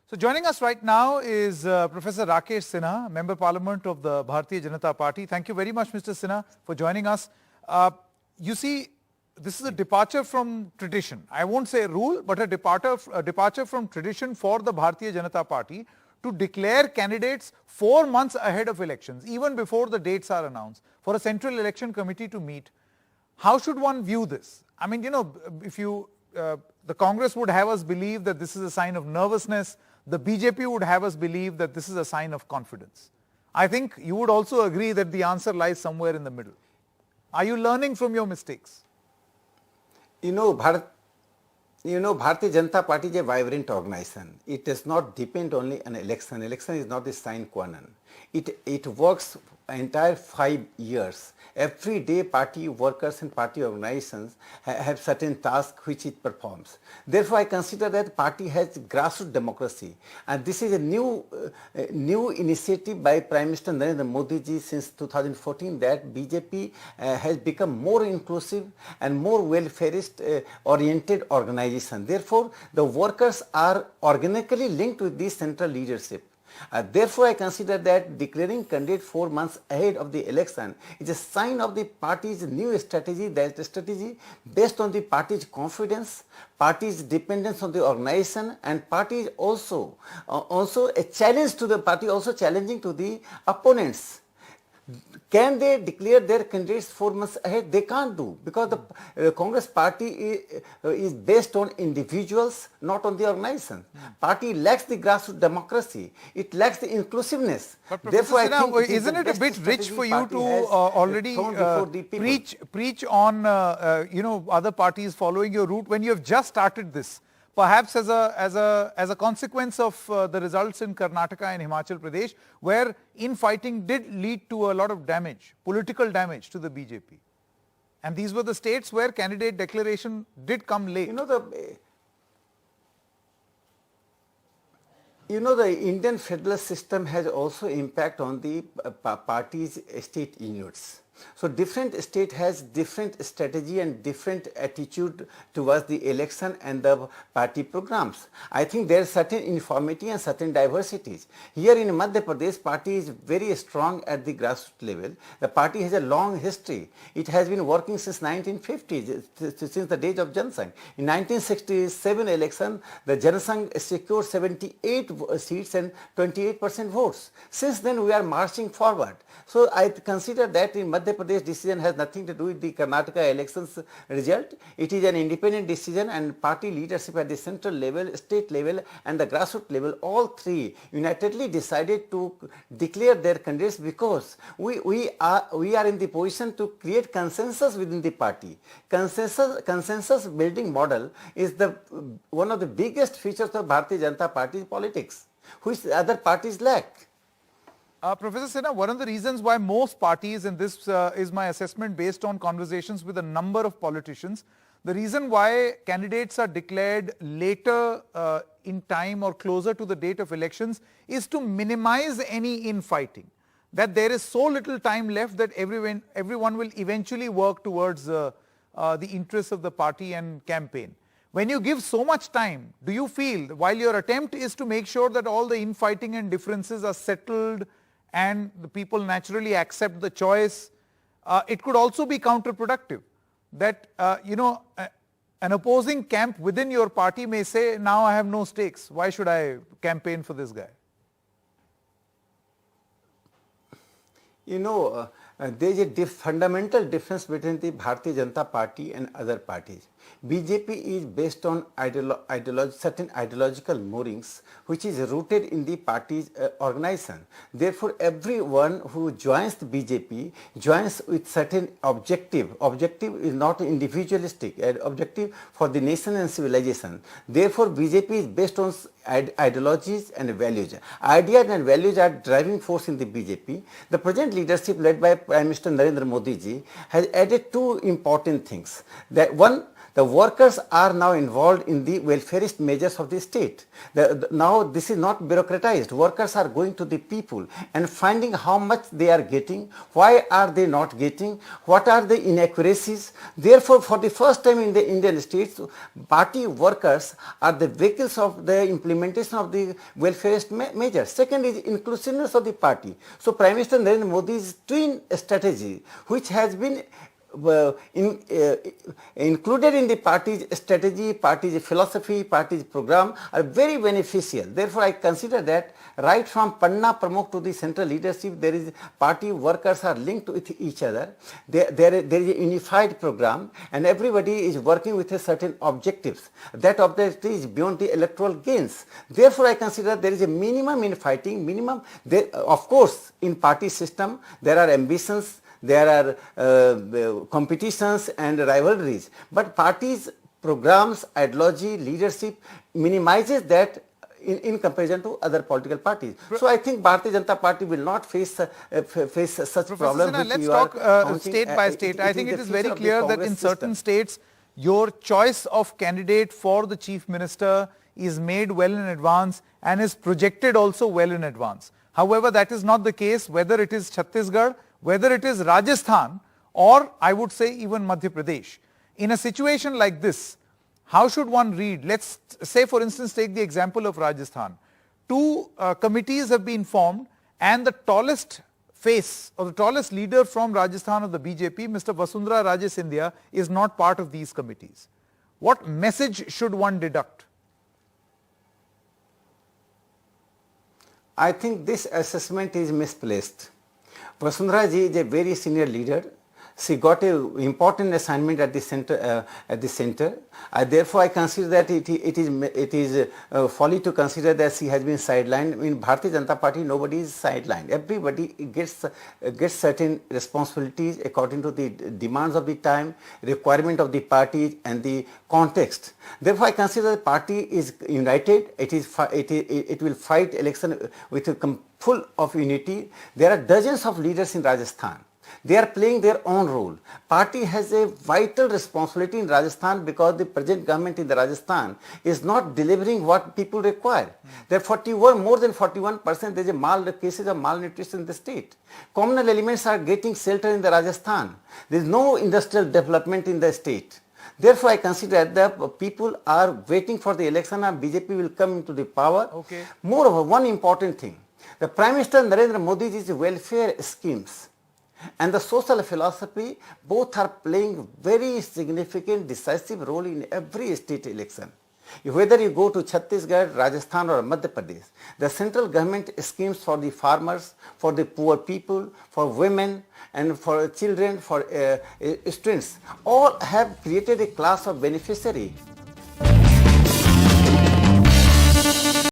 So joining us right now is Professor Rakesh Sinha, Member Parliament of the Bharatiya Janata Party. Thank you very much, Mr. Sinha, for joining us. You see, this is a departure from tradition. I won't say rule, but a departure from tradition for the Bharatiya Janata Party to declare candidates 4 months ahead of elections, even before the dates are announced, for a central election committee to meet. How should one view this? I mean, the Congress would have us believe that this is a sign of nervousness. The BJP would have us believe that this is a sign of confidence. I think you would also agree that the answer lies somewhere in the middle. Are you learning from your mistakes? Bharatiya Janata Party is a vibrant organization. It does not depend only on election. Election is not the sine qua non. It works entire 5 years. Every day party workers and party organizations have certain tasks which it performs. Therefore, I consider that party has grassroots democracy, and this is a new initiative by Prime Minister Narendra Modi ji since 2014, that BJP has become more inclusive and more welfareist oriented organization. Therefore, the workers are organically linked with the central leadership. Therefore, I consider that declaring candidate 4 months ahead of the election is a sign of the party's new strategy, that strategy based on the party's confidence, party's dependence on the organization, and party is also a challenge to the party, also challenging to the opponents. Can they declare their candidates 4 months ahead? They can't do, because the Congress party is based on individuals, not on the organization. Party lacks the grassroots democracy. It lacks the inclusiveness. But Therefore, I think isn't it a bit rich for you to already preach on other parties following your route when you have just started this? Perhaps as a consequence of the results in Karnataka and Himachal Pradesh, where infighting did lead to a lot of damage, political damage to the BJP. And these were the states where candidate declaration did come late. The Indian federal system has also impact on the party's state units. So different state has different strategy and different attitude towards the election and the party programs. I think there is certain uniformity and certain diversities. Here in Madhya Pradesh, party is very strong at the grassroots level. The party has a long history. It has been working since 1950s, since the days of Jansangh. In 1967 election, the Jansangh secured 78 seats and 28% votes. Since then, we are marching forward. So I consider that in Madhya Pradesh decision has nothing to do with the Karnataka elections result. It is an independent decision, and party leadership at the central level, state level, and the grassroots level, all three unitedly decided to declare their candidates, because we are in the position to create consensus within the party. Consensus building model is one of the biggest features of Bharatiya Janata Party's politics, which other parties lack. Professor Sinha, one of the reasons why most parties, and this is my assessment based on conversations with a number of politicians, the reason why candidates are declared later in time or closer to the date of elections is to minimize any infighting. That there is so little time left that everyone will eventually work towards the interests of the party and campaign. When you give so much time, do you feel, while your attempt is to make sure that all the infighting and differences are settled and the people naturally accept the choice, it could also be counterproductive? That, an opposing camp within your party may say, now I have no stakes, why should I campaign for this guy? There is a fundamental difference between the Bharatiya Janata Party and other parties. BJP is based on certain ideological moorings, which is rooted in the party's organization. Therefore, everyone who joins the BJP joins with certain objective. Objective is not individualistic, objective for the nation and civilization. Therefore, BJP is based on ideologies and values. Ideas and values are driving force in the BJP. The present leadership led by Prime Minister Narendra Modi ji has added two important things. That one, The workers are now involved in the welfareist measures of the state. Now this is not bureaucratized. Workers are going to the people and finding how much they are getting, why are they not getting, what are the inaccuracies. Therefore, for the first time in the Indian states, party workers are the vehicles of the implementation of the welfareist measures. Second is inclusiveness of the party. So Prime Minister Narendra Modi's twin strategy, which has been included in the party's strategy, party's philosophy, party's program, are very beneficial. Therefore, I consider that right from Panna Pramukh to the central leadership, there is party workers are linked with each other. There is a unified program, and everybody is working with a certain objectives. That objective is beyond the electoral gains. Therefore, I consider there is a minimum in fighting, minimum. Of course, in party system, there are ambitions, there are competitions and rivalries, but parties, programs, ideology, leadership minimizes that in comparison to other political parties. So I think Bharatiya Janata Party will not face such problems. Sinha, let's talk state by state. I think it is very clear that in certain states, your choice of candidate for the chief minister is made well in advance and is projected also well in advance. However, that is not the case whether it is Chhattisgarh, whether it is Rajasthan, or I would say even Madhya Pradesh. In a situation like this, how should one read? Let's say, for instance, take the example of Rajasthan. Two committees have been formed, and the tallest face or the tallest leader from Rajasthan of the BJP, Mr. Vasundhara Raje Scindia, is not part of these committees. What message should one deduct? I think this assessment is misplaced. Vasundhara ji is a very senior leader. She got an important assignment at the center. Therefore, I consider that it is folly to consider that she has been sidelined. In Bharatiya Janata Party, nobody is sidelined. Everybody gets certain responsibilities according to the demands of the time, requirement of the party, and the context. Therefore, I consider the party is united. It will fight election with full of unity. There are dozens of leaders in Rajasthan. They are playing their own role. Party has a vital responsibility in Rajasthan because the present government in the Rajasthan is not delivering what people require. There are more than 41% there is cases of malnutrition in the state. Communal elements are getting shelter in the Rajasthan. There is no industrial development in the state. Therefore, I consider that the people are waiting for the election and BJP will come into the power. Okay. Moreover, one important thing, the Prime Minister Narendra Modi's welfare schemes and the social philosophy both are playing very significant decisive role in every state election. Whether you go to Chhattisgarh, Rajasthan or Madhya Pradesh, the central government schemes for the farmers, for the poor people, for women and for children, for students, all have created a class of beneficiary